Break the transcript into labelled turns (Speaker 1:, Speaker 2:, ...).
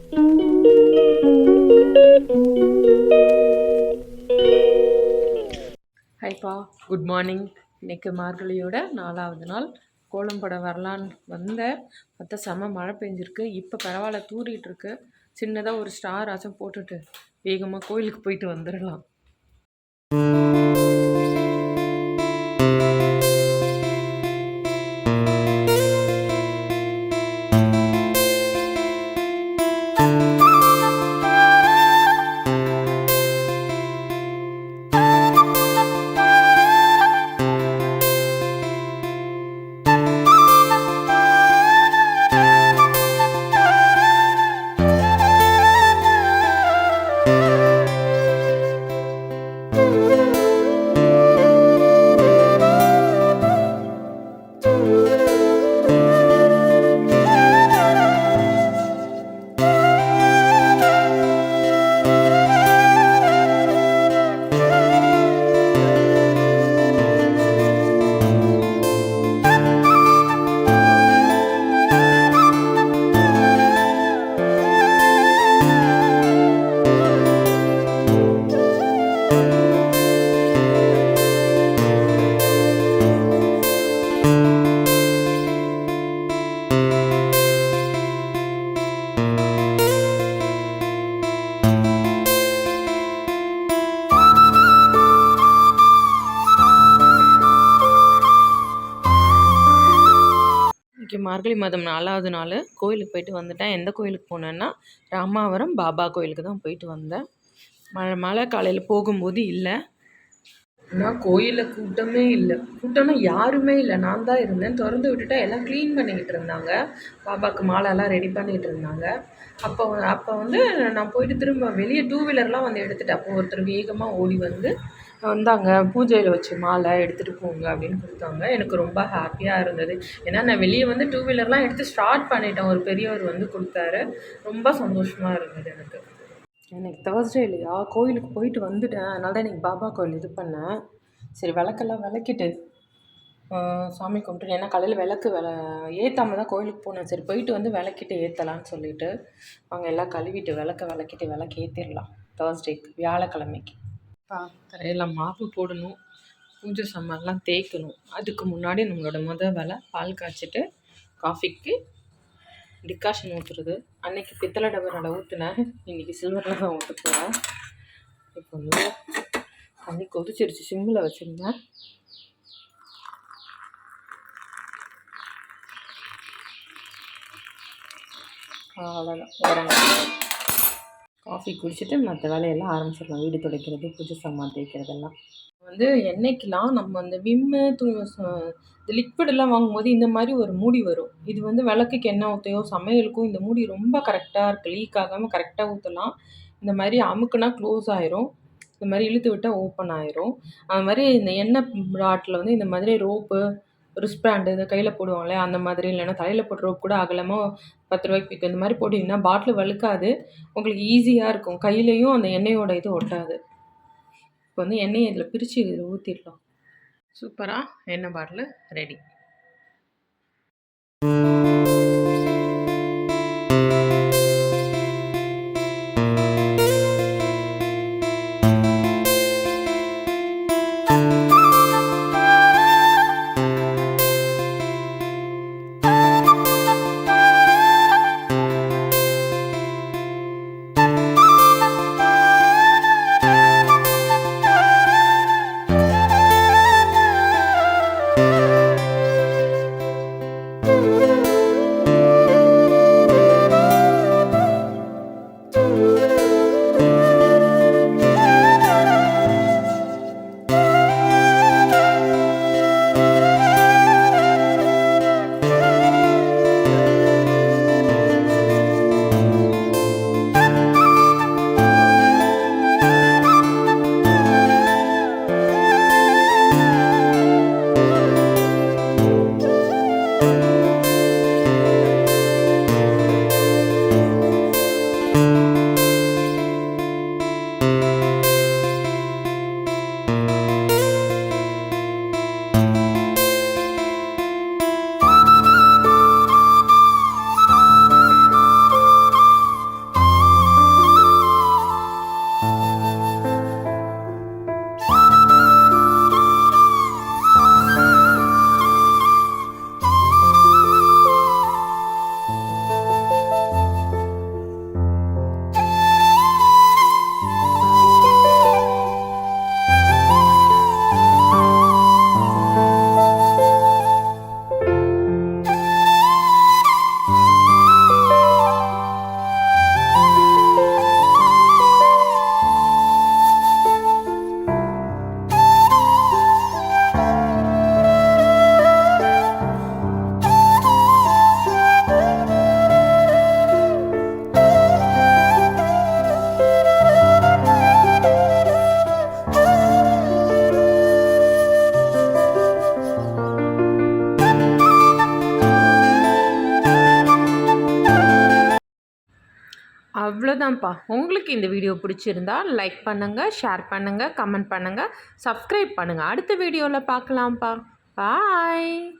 Speaker 1: ஹைப்பா, good morning. இன்றைக்கி மார்கழியோட 4வது நாள். கோலம் போட வரலான்னு வந்தேன். பார்த்தா செம மழை பெஞ்சிருக்கு. இப்போ பரவாயில்ல, தூரிகிட்ருக்கு. சின்னதாக ஒரு ஸ்டார் ஆச்சும் போட்டுட்டு வேகமாக கோயிலுக்கு போயிட்டு வந்துடலாம். இன்றைக்கி மார்கழி மாதம் 4வது நாள். கோயிலுக்கு போயிட்டு வந்துட்டேன். எந்த கோயிலுக்கு போனேன்னா ராமாவரம் பாபா கோயிலுக்கு தான் போயிட்டு வந்தேன். மழை காலையில் போகும்போது இல்லை. ஆனால் கோயிலில் கூட்டமே இல்லை. கூட்டம்னா யாருமே இல்லை, நான் தான் இருந்தேன். திறந்து விட்டுட்டா எல்லாம் க்ளீன் பண்ணிக்கிட்டு இருந்தாங்க. பாபாவுக்கு மாலைலாம் ரெடி பண்ணிகிட்டு இருந்தாங்க. அப்போ வந்து நான் போயிட்டு திரும்ப வெளியே 2 வீலர்லாம் வந்து எடுத்துகிட்டேன். அப்போ ஒருத்தர் வேகமாக ஓடி வந்தாங்க, பூஜையில் வச்சு மாலை எடுத்துகிட்டு போங்க அப்படின்னு கொடுத்தாங்க. எனக்கு ரொம்ப ஹாப்பியாக இருந்தது. ஏன்னா நான் வெளியே வந்து 2 வீலர்லாம் எடுத்து ஸ்டார்ட் பண்ணிட்டேன். ஒரு பெரியவர் வந்து கொடுத்தாரு. ரொம்ப சந்தோஷமாக இருந்தது எனக்கு. எனக்கு தேர்ஸ்டே இல்லையா, கோயிலுக்கு போயிட்டு வந்துட்டேன். அதனால தான் எனக்கு பாபா கோயில் இது பண்ணேன். சரி, விளக்கெல்லாம் விளக்கிட்டு சாமி கும்பிட்டு, ஏன்னா காலையில் விளக்கு ஏற்றாமல் தான் கோயிலுக்கு போனேன். சரி, போயிட்டு வந்து விளக்கிட்டு ஏற்றலான்னு சொல்லிவிட்டு அவங்க எல்லாம் கழுவிட்டு விளக்கு ஏற்றிடலாம். தேர்ஸ்டேக்கு, வியாழக்கிழமைக்கு. தரையெல்லாம் மாப்பு போடணும், பூஜை சாமான்லாம் தேய்க்கணும். அதுக்கு முன்னாடி நம்மளோட வேலை பால் காய்ச்சிட்டு காஃபிக்கு டிகாஷன் ஊற்றுறது. அன்றைக்கி பித்தளை டபரில் ஊற்றுனேன், இன்றைக்கி சில்வரில் தான் ஊற்ற போகிறேன். இப்போ வந்து தண்ணி கொதிச்சிருச்சு, சிம்மில் வச்சுருந்தேன். அவ்வளோதான், இறங்க. காஃபி குடிச்சிட்டு மற்ற வேலையெல்லாம் ஆரம்பிச்சிடலாம். வீடு துடைக்கிறது, பூஜை சாமான் தேய்க்கிறதெல்லாம். வந்து எண்ணெய்க்கெலாம் நம்ம அந்த விம்மு இந்த லிக்விடெல்லாம் வாங்கும்போது இந்த மாதிரி ஒரு மூடி வரும். இது வந்து விளக்குக்கு எண்ணெய் ஊற்றையோ சமையலுக்கும் இந்த மூடி ரொம்ப கரெக்டாக இருக்குது. லீக் ஆகாமல் கரெக்டாக ஊற்றலாம். இந்த மாதிரி அமுக்குனா க்ளோஸ் ஆயிரும், இந்த மாதிரி இழுத்து விட்டால் ஓப்பன் ஆயிரும். அது மாதிரி இந்த எண்ணெய் ராட்டில் வந்து இந்த மாதிரி ரோப்பு, ரிஸ்பேண்டு இந்த கையில் போடுவாங்களே அந்த மாதிரி, இல்லைன்னா தலையில் போடுற ரோப் கூட அகலமாக 10 ரூபாய்க்கு விற்கும். இந்த மாதிரி போட்டிங்கன்னா பாட்டில் வழுக்காது, உங்களுக்கு ஈஸியாக இருக்கும். கையிலையும் அந்த எண்ணெயோட இது ஒட்டாது. இப்போ வந்து எண்ணெயை இதில் பிரித்து இதில் ஊற்றிடலாம். சூப்பராக எண்ணெய் பாட்டில் ரெடி. அவ்வளோதான்ப்பா. உங்களுக்கு இந்த வீடியோ பிடிச்சிருந்தா லைக் பண்ணுங்கள், ஷேர் பண்ணுங்கள், கமெண்ட் பண்ணுங்கள், சப்ஸ்கிரைப் பண்ணுங்கள். அடுத்த வீடியோவில் பார்க்கலாம்ப்பா. பாய்.